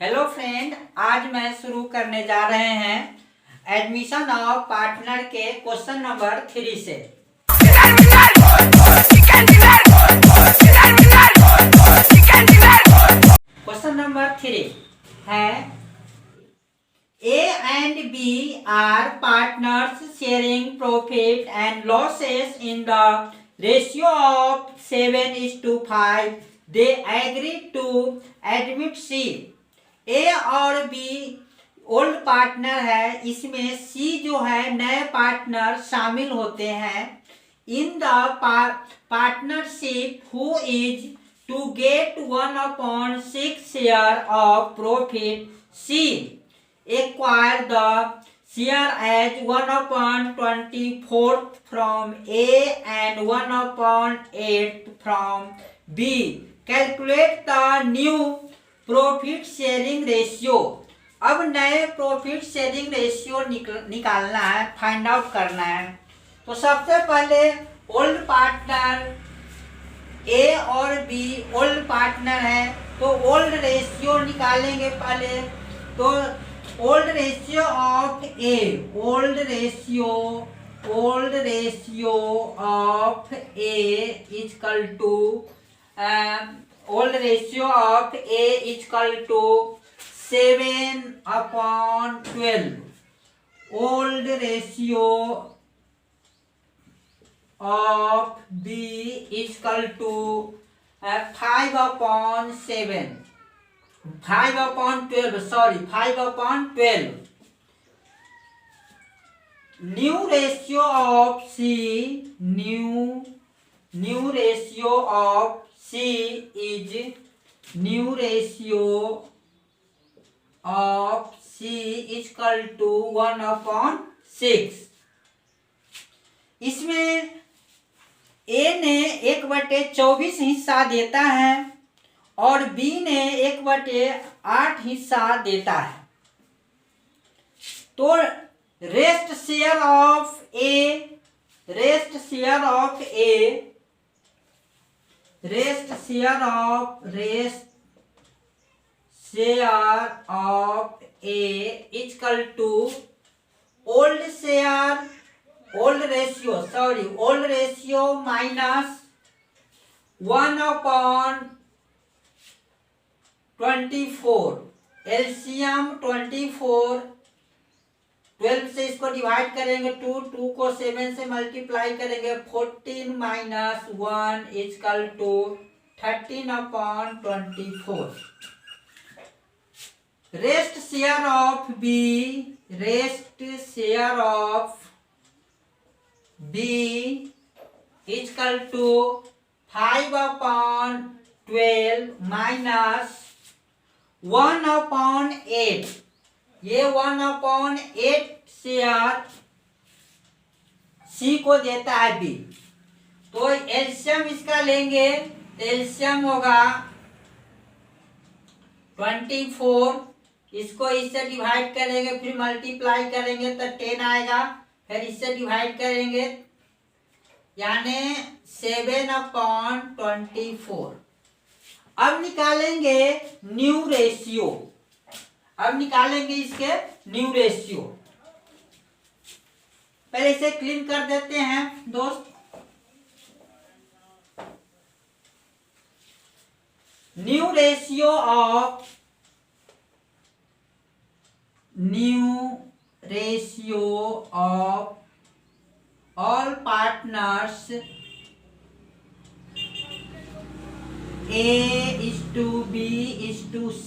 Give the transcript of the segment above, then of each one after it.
Hello friend, आज मैं शुरू करने जा रहे हैं एडमिशन ऑफ पार्टनर के क्वेश्चन नंबर 3 से। क्वेश्चन नंबर 3 है A and B are partners sharing profit and losses in the ratio of 7:5. They agree to admit C. A और B ओल्ड पार्टनर है, इसमें C जो है नए पार्टनर शामिल होते हैं। In the partnership who is to get 1/6 share of profit C acquire the share as 1/24 from A and 1/8 from B. Calculate the new profit sharing ratio. अब नए प्रॉफिट शेयरिंग रेशियो निकालना है, फाइंड आउट करना है। तो सबसे पहले old partner ए और बी ओल्ड पार्टनर है, तो ओल्ड रेशियो निकालेंगे पहले। तो old ratio of A, old ratio of A equal to old ratio of A is equal to 7/12. Old ratio of B is equal to 5/7. 5/12. Sorry, 5/12. New ratio of C. New ratio of C is new ratio of C is equal to 1/6। इसमें A ने 1/24 हिस्सा देता है और B ने 1/8 हिस्सा देता है। तो rest share of A equal to old ratio minus 1/24। LCM 24, 12 से इसको डिवाइड करेंगे, 2 को 7 से मल्टीप्लाई करेंगे, 14 - 1 equal to 13/24। Rest share of B equal to 5/12 minus 1/8। ये 1/8 शेयर सी को देता है बी। तो एलसीएम इसका लेंगे, एलसीएम होगा 24, इसको इससे डिवाइड करेंगे, फिर मल्टीप्लाई करेंगे तो 10 आएगा, फिर इससे डिवाइड करेंगे, यानी 7/24। अब निकालेंगे न्यू रेशियो। अब निकालेंगे इसके न्यू रेशियो। पहले इसे क्लीन कर देते हैं दोस्त। New ratio of all partners A is to B is to C।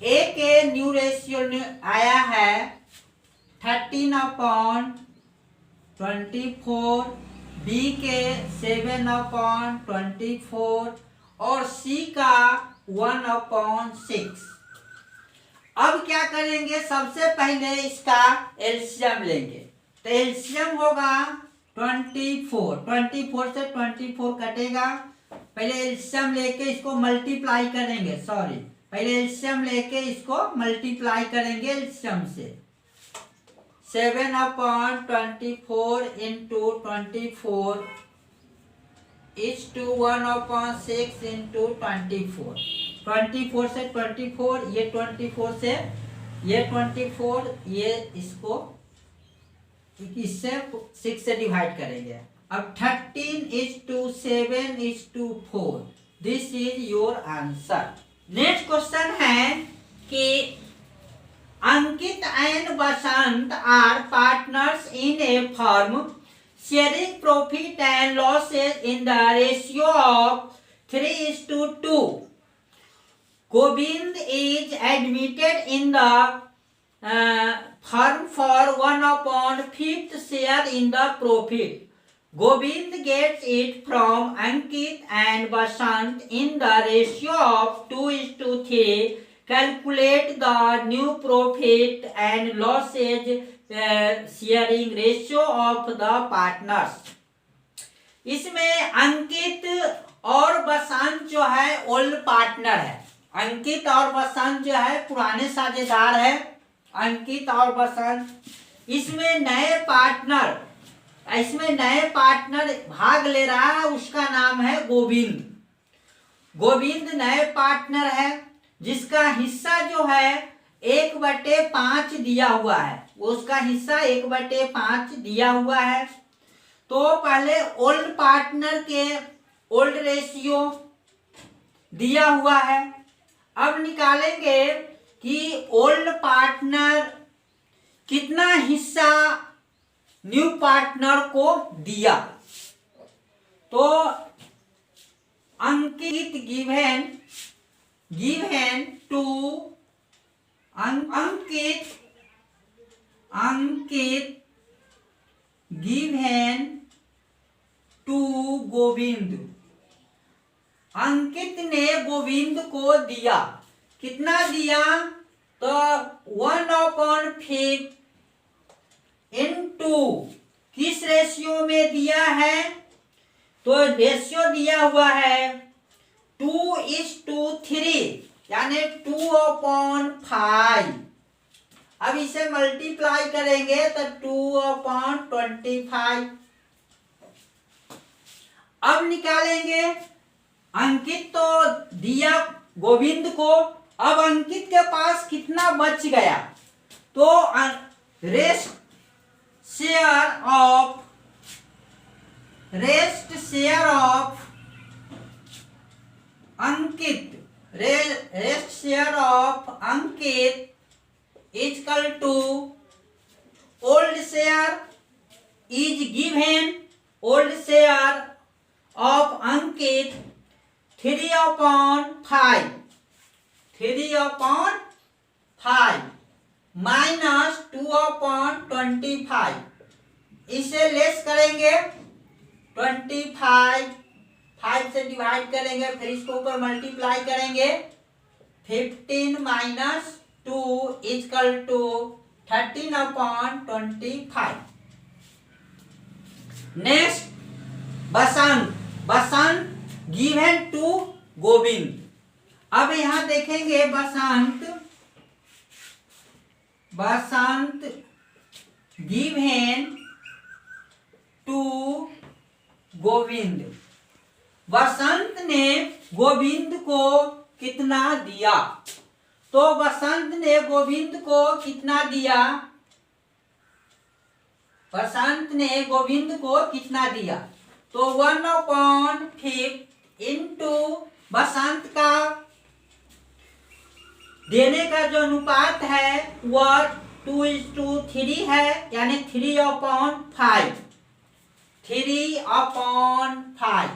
ए के न्यू रेशियो आया है 13/24, बी के 7/24 और सी का 1/6। अब क्या करेंगे, सबसे पहले इसका एलसीएम लेंगे। तो एलसीएम होगा 24 से 24 कटेगा। पहले एलसीएम लेके इसको मल्टीप्लाई करेंगे, पहले एलसीएम लेके इसको मल्टीप्लाई करेंगे एलसीएम से। 7/24 × 24 इज टू 1/6 इंटू 24। 24 से 24, ये 24 से ये 24, ये इसको इससे 6 से डिवाइड करेंगे। अब 13:7:4। This is your answer. Next question है कि Ankit and Basant are partners in a firm sharing profit and losses in the ratio of 3:2. Govind is admitted in the firm for 1/5 share in the profit. Govind gets it from Ankit and Basant in the ratio of 2:3. Calculate the new profit and losses sharing ratio of the partners. इसमें अंकित और बसंत जो है old partner है। अंकित और बसंत जो है पुराने साझेदार है, अंकित और बसंत। इसमें नए पार्टनर भाग ले रहा है, उसका नाम है गोविंद। गोविंद नए पार्टनर है जिसका हिस्सा जो है 1/5 दिया हुआ है, उसका हिस्सा 1/5 दिया हुआ है। तो पहले ओल्ड पार्टनर के ओल्ड रेशियो दिया हुआ है। अब निकालेंगे कि ओल्ड पार्टनर कितना हिस्सा न्यू पार्टनर को दिया। तो Ankit given to Ankit given to Govind. Ankit ने गोविंद को दिया, कितना दिया? तो 1/5 इंटू किस रेशियो में दिया है? तो रेशियो दिया हुआ है 2:3, यानी 2/5। अब इसे मल्टीप्लाई करेंगे तो 2/25। अब निकालेंगे, अंकित तो दिया गोविंद को, अब अंकित के पास कितना बच गया? तो rest share of Ankit is equal to old share is given, old share of Ankit 3/5 minus 2/25। इसे लेस करेंगे 25, 5 से डिवाइड करेंगे, फिर इसको ऊपर मल्टीप्लाई करेंगे। 15 minus 2 is equal to 13/25। Next Basant given to Govind. अब यहां देखेंगे बसंत गिवन टू गोविंद। बसंत ने गोविंद को कितना दिया? तो बसंत ने गोविंद को कितना दिया? तो 1/5 इंटू बसंत का देने का जो अनुपात है वह 2:3 है, यानी 3/5।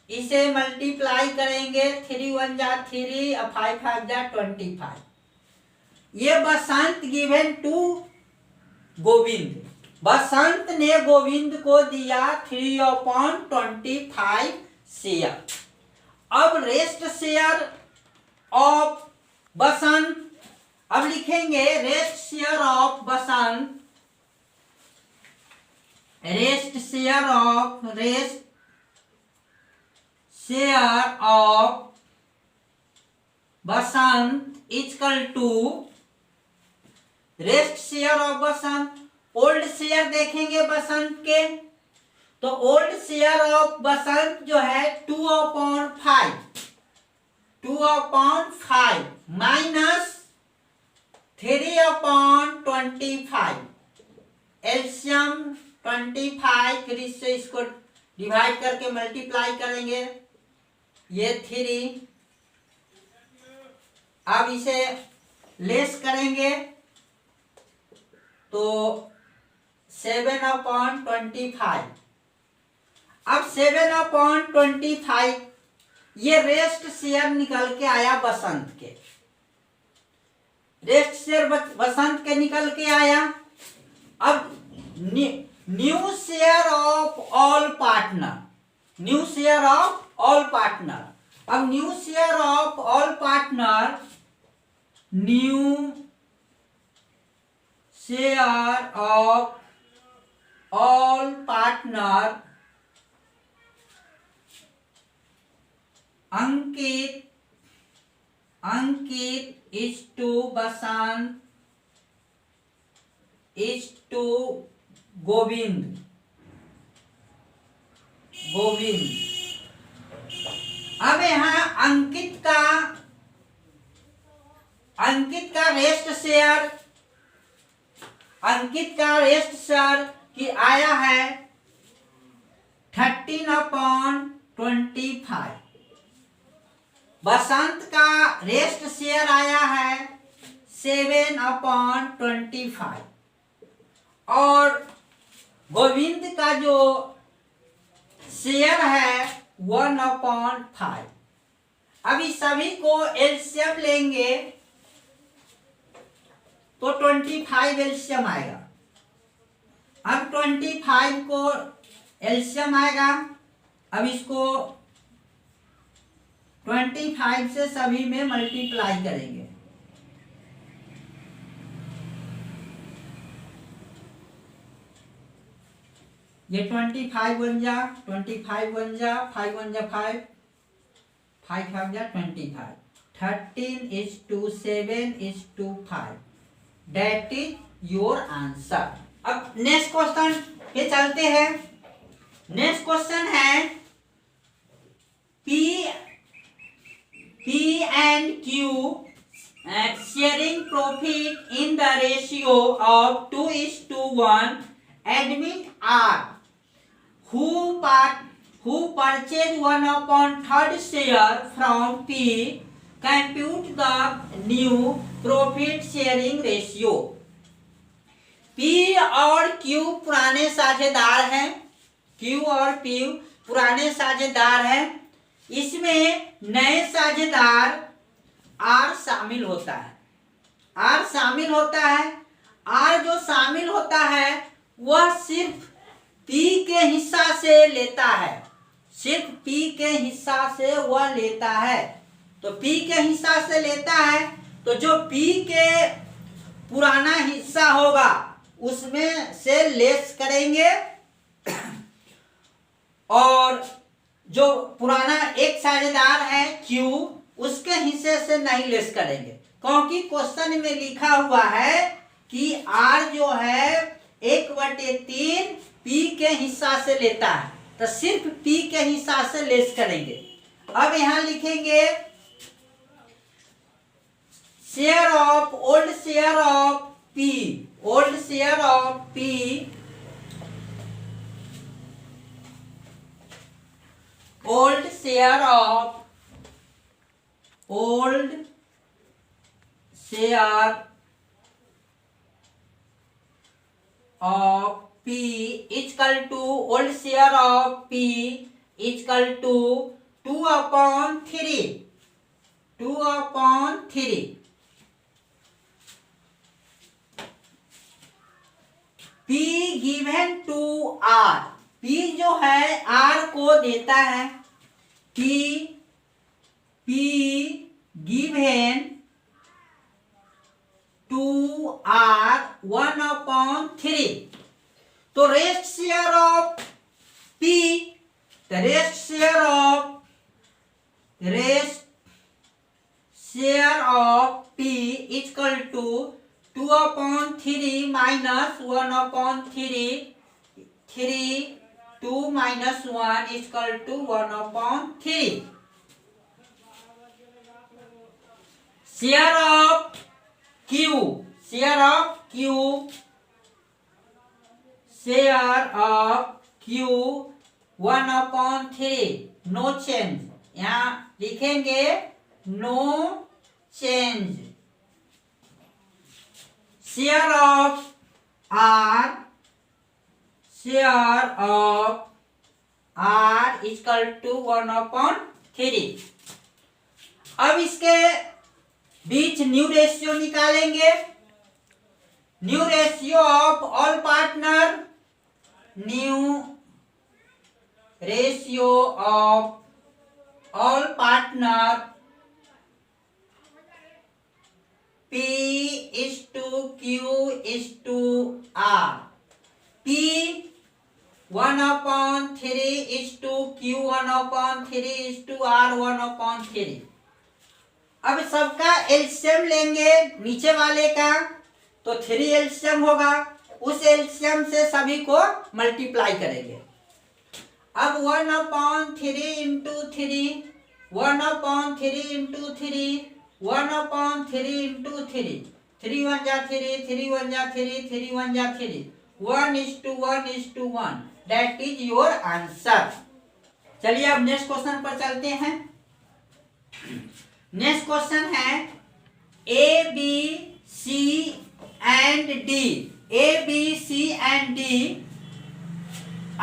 इसे मल्टीप्लाई करेंगे, 3 1 जा 3 और 5 5 जा 25। ये बसंत गिवन टू गोविंद। बसंत ने गोविंद को दिया 3/25 शेयर। अब रेस्ट शेयर ऑफ बसंत, अब लिखेंगे rest share of Basant, rest share of Basant equal to rest share of Basant. Old share देखेंगे बसंत के, तो ओल्ड शेयर ऑफ बसंत जो है 2/5 माइनस 3/25 एलसीएम 25, फिर इससे इसको डिवाइड करके मल्टीप्लाई करेंगे, ये 3। अब इसे लेस करेंगे तो 7/25। अब 7/25 ये रेस्ट शेयर निकल के आया बसंत के, रेस्ट शेयर बसंत के निकल के आया। अब new share of all partner, new share of all partner. अब new share of all partner, new share of all partner Ankit is to Basant is to Govind. अब यहाँ अंकित का रेस्ट शेयर की आया है 13/25। बसंत का रेस्ट शेयर आया है 7/25 और गोविंद का जो शेयर है 1/5। अभी सभी को एलसीएम लेंगे तो 25 एलसीएम आएगा। अब 25 को एलसीएम आएगा, अब इसको 25 से सभी में मल्टीप्लाई करेंगे। ये 25 बन जा 5 1 जा 5 5 5 जा 25। 13:7:5 दैट इज योर आंसर। अब नेक्स्ट क्वेश्चन पे चलते हैं। नेक्स्ट क्वेश्चन है P and Q sharing profit in the ratio of 2:1 admit R who purchased 1/3 share from P compute the new profit sharing ratio। P और Q पुराने साझेदार हैं, Q और P पुराने साझेदार हैं। इसमें नए साझेदार R शामिल होता है। R शामिल होता है। R जो शामिल होता है वह सिर्फ P के हिस्सा से लेता है, सिर्फ P के हिस्सा से वह लेता है। तो P के हिस्सा से लेता है तो जो P के पुराना हिस्सा होगा उसमें से लेस करेंगे और जो पुराना एक साझेदार है Q उसके हिस्से से नहीं लेस करेंगे, क्योंकि क्वेश्चन में लिखा हुआ है कि R जो है 1/3 P के हिस्सा से लेता है, तो सिर्फ P के हिस्सा से लेस करेंगे। अब यहां लिखेंगे share of old share of P, old share of P old share of P is equal to old share of P is equal to 2/3 P given to R। P जो है R को देता है, P given to R 1/3। तो rest share of P, the rest share of P is equal to 2/3 minus 1/3 2 minus 1 is equal to 1/3. Share of Q, share of Q 1/3, no change, यहाँ लिखेंगे no change. Share of R, share of R equal to 1/3. अब इसके बीच new ratio निकालेंगे. New ratio of all partner, new ratio of all partner P is to Q is to R. P 1/3 is to Q 1/3 is to R 1/3. अब सबका LCM लेंगे नीचे वाले का, तो 3 एलसीएम होगा. उस एलसीएम से सभी को मल्टीप्लाई करेंगे. अब 1/3 इंटू 3, 1/3 इंटू 3, 1/3 इंटू 3, 3 1 जा 3, 3 1 जा 3, 3 1 जा 3, 1:1:1. That is your answer. चलिए अब नेक्स्ट क्वेश्चन पर चलते हैं. नेक्स्ट क्वेश्चन है A B C and D. A B C and D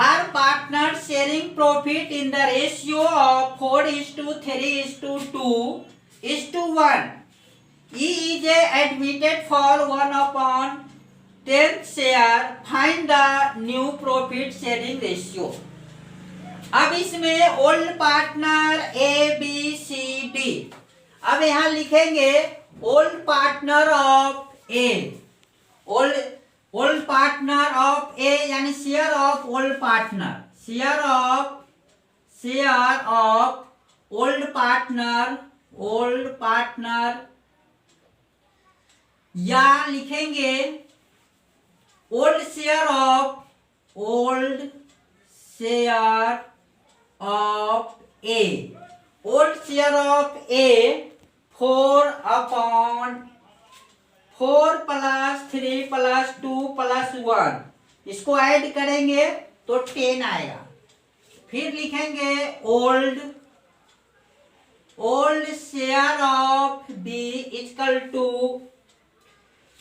are partners sharing profit in the ratio of 4:3:2:1. E is admitted for 1/10 share. Find the new profit sharing ratio. अब इसमें old partner A B C D. अब यहां लिखेंगे old partner of A. Old partner of A यानी share of old partner. Share of old partner या लिखेंगे old share of A. Old share of A 4 + 3 + 2 + 1. इसको add करेंगे तो 10 आएगा. फिर लिखेंगे old share of B equal to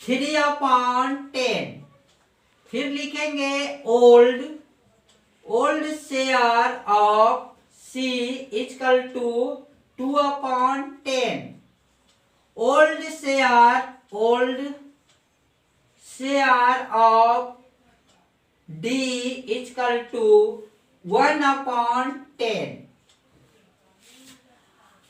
3/10. फिर लिखेंगे old share of C equal to 2/10. Old share of D equal to 1/10.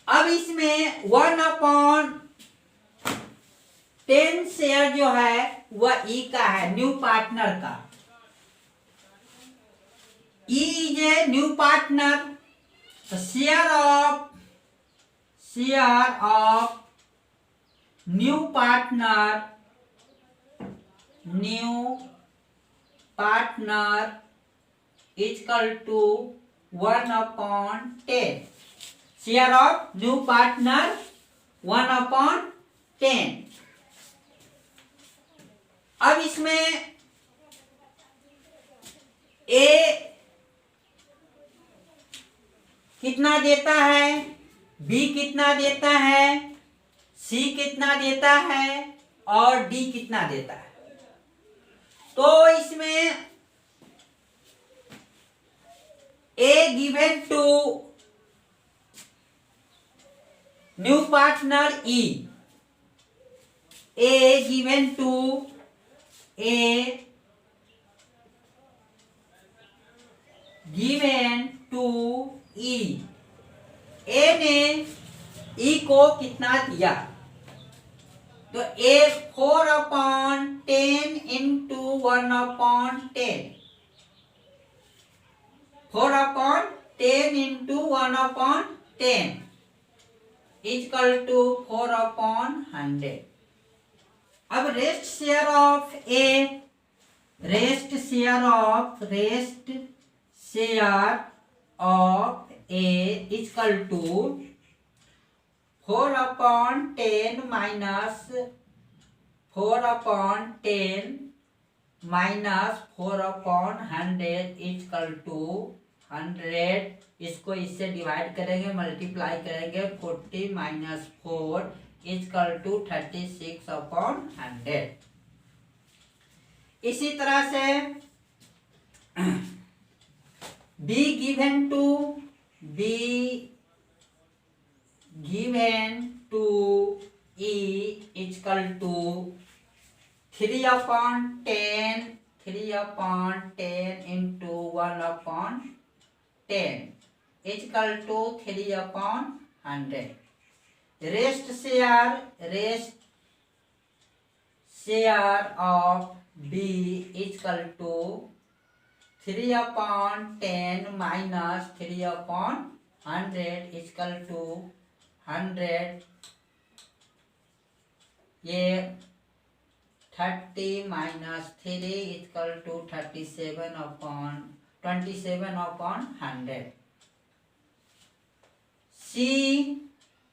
अब इसमें 1/10 शेयर जो है वह ई का है, न्यू पार्टनर का. E is a new partner. तो share of new partner equal to 1/10. Share of new partner 1/10. अब इसमें ए कितना देता है, बी कितना देता है, सी कितना देता है और डी कितना देता है. तो इसमें A given to new partner E. A given to E. A ने ई को कितना दिया, तो A 4/10 into 1/10. 4/10 into 1/10 equal to 4/100. अब rest share share of A is equal to 4/10 minus 4/10 minus 4/100 is equal to 100। इसको इससे डिवाइड करेंगे, multiply करेंगे, 40 माइनस 4 इज इक्वल टू 36/100। इसी तरह से B given to E is equal to 3/10 into 1/10 is equal to 3/100। Rest share of B is equal to 3/10 minus 3/100 is equal to 100। ये 30 minus 3 is equal to 27/100। C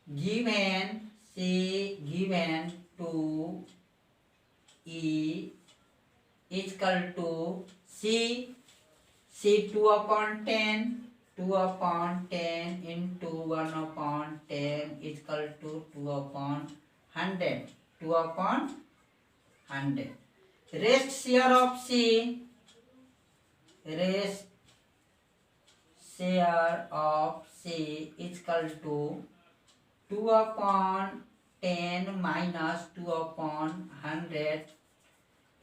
given to E is equal to C 2/10 into 1/10 is equal to 2/100। Rest share of C is equal to 2/10 minus 2/100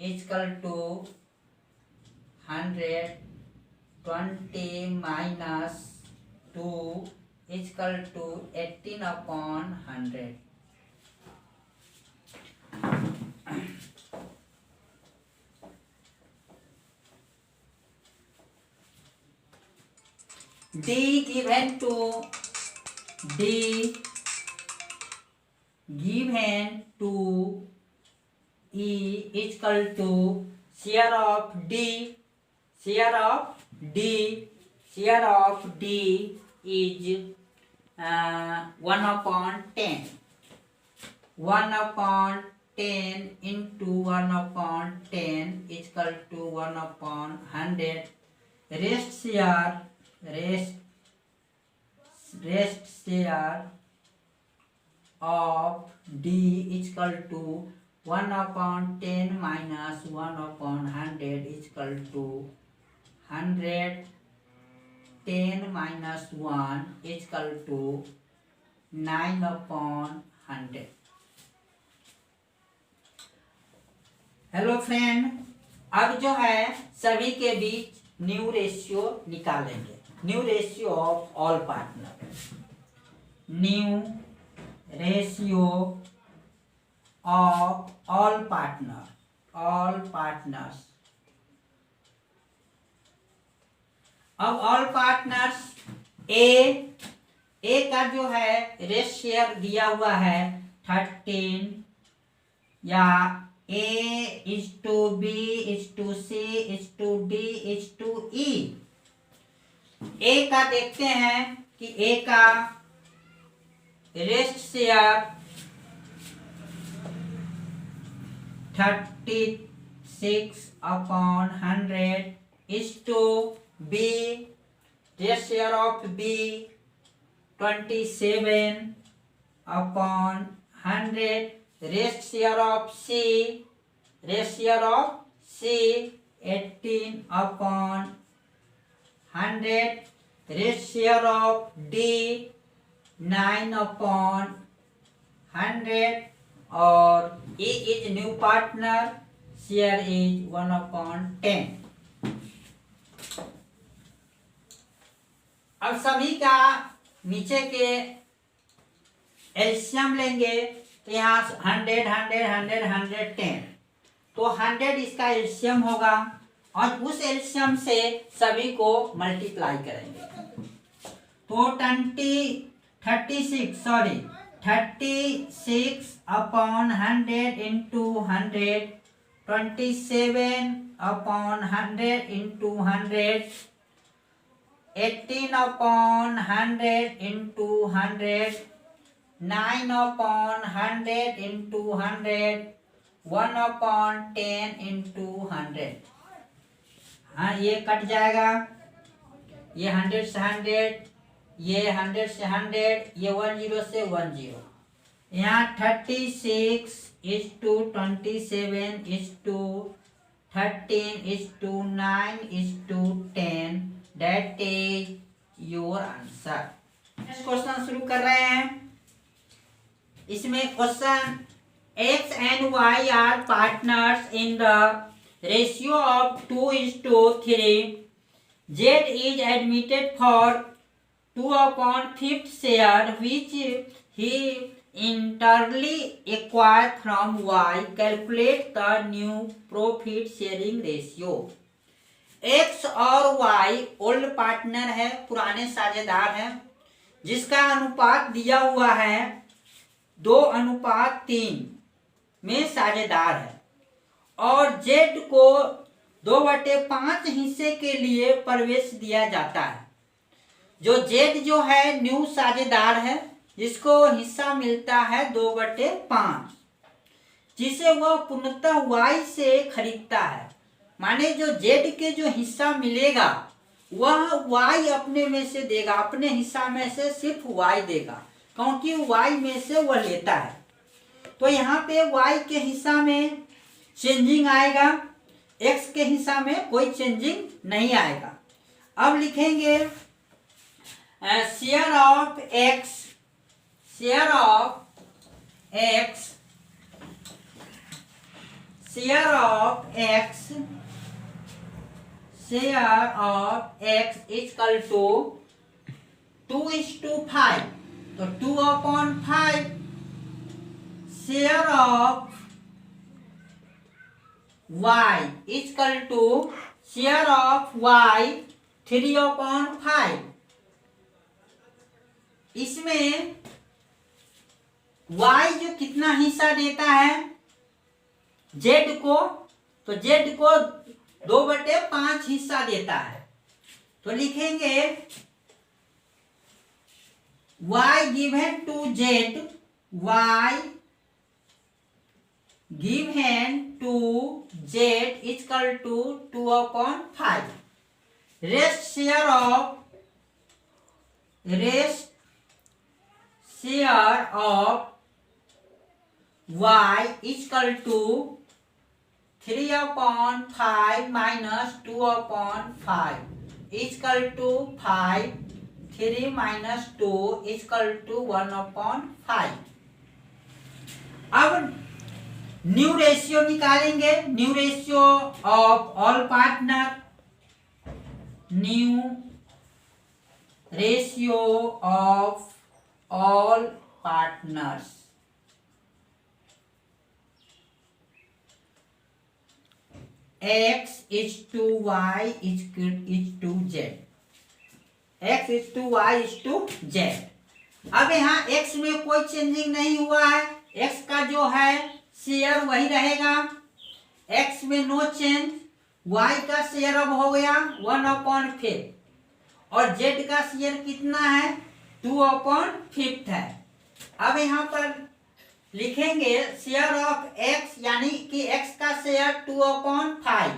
is equal to 100। 20 minus 2 is equal to 18/100। D given to E is equal to share of D is 1/10 into 1/10 is equal to 1/100। Rest share of D is equal to 1/10 minus 1/100 is equal to 100। 10 minus 1 is equal to 9/100। Hello friend, अब जो है सभी के बीच new ratio निकालेंगे। New ratio of all partner, new ratio of all partners. अब all partners A का जो है रेस्ट शेयर दिया हुआ है 13, या A:B:C:D:E। ए का देखते हैं कि ए का rest share 36/100 is to B, rest share of B 27/100, rest share of C 18/100, rest share of D 9/100, और E is new partner, share is 1/10। अब सभी का नीचे के एलसीएम लेंगे तो यहाँ 100 100 100 110, तो 100 इसका एलसीएम होगा और उस एलसीएम से सभी को मल्टीप्लाई करेंगे। तो 36/100 into 100, 27/100 into 100, 18/100 into 100, 9/100 into 100, 1/10 into 100। हाँ, ये कट जाएगा, ये 100 से 100, ये 100 से 100, ये 10 से 10। यहाँ 36:27:13:9:10, that is your answer। Next question शुरू कर रहे हैं। इसमें question x and y are partners in the ratio of 2:3. Z is admitted for 2/5 share which he entirely acquired from Y. Calculate the new profit sharing ratio। X और Y old partner है, पुराने साझेदार हैं, जिसका अनुपात दिया हुआ है 2:3 में साझेदार है, और Z को 2/5 हिस्से के लिए प्रवेश दिया जाता है। जो Z जो है न्यू साझेदार है, जिसको हिस्सा मिलता है 2/5, जिसे वह पूर्णतः Y से खरीदता है। माने जो Z के जो हिस्सा मिलेगा वह Y अपने में से देगा, अपने हिस्सा में से सिर्फ Y देगा, क्योंकि Y में से वह लेता है। तो यहाँ पे Y के हिस्सा में चेंजिंग आएगा, X के हिस्सा में कोई चेंजिंग नहीं आएगा। अब लिखेंगे share of X, share of X, share of X, share of X equal to 2:5, तो 2/5। Share of Y equal to share of Y 3/5। इसमें Y जो कितना हिस्सा देता है Z को, तो Z को 2/5 हिस्सा देता है। तो लिखेंगे Y given to Z, Y given to Z equal to 2/5। Rest share of Y equal to 3/5 minus 2/5 equal to 5, 3 minus 2 equal to 1/5। अब न्यू रेशियो निकालेंगे, new ratio of all partner, new ratio of all partners. X is to Y is to Z, X is to Y is to Z। अब यहाँ X में कोई changing नहीं हुआ है, X का जो है शेयर वही रहेगा, X में नो चेंज। Y का शेयर अब हो गया 1/5, और Z का शेयर कितना है 2/5 है। अब यहाँ पर लिखेंगे शेयर ऑफ X, यानी कि X का शेयर 2/5,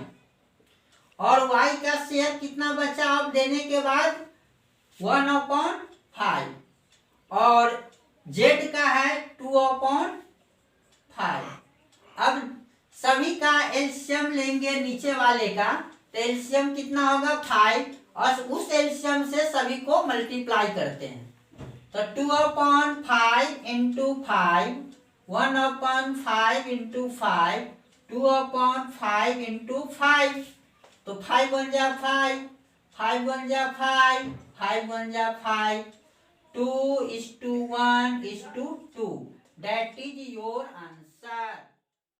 और Y का शेयर कितना बचा अब देने के बाद 1/5, और Z का है 2/5। अब सभी का एलसीएम लेंगे नीचे वाले का, तो एलसीएम कितना होगा 5, और उस एलसीएम से सभी को मल्टीप्लाई करते हैं। तो 2/5 into 5, 1/5 into 5, 2/5 into 5, तो 5 बन जा 5, 5 बन जा 5, 5 बन जा 5, 2:1:2, that is your answer।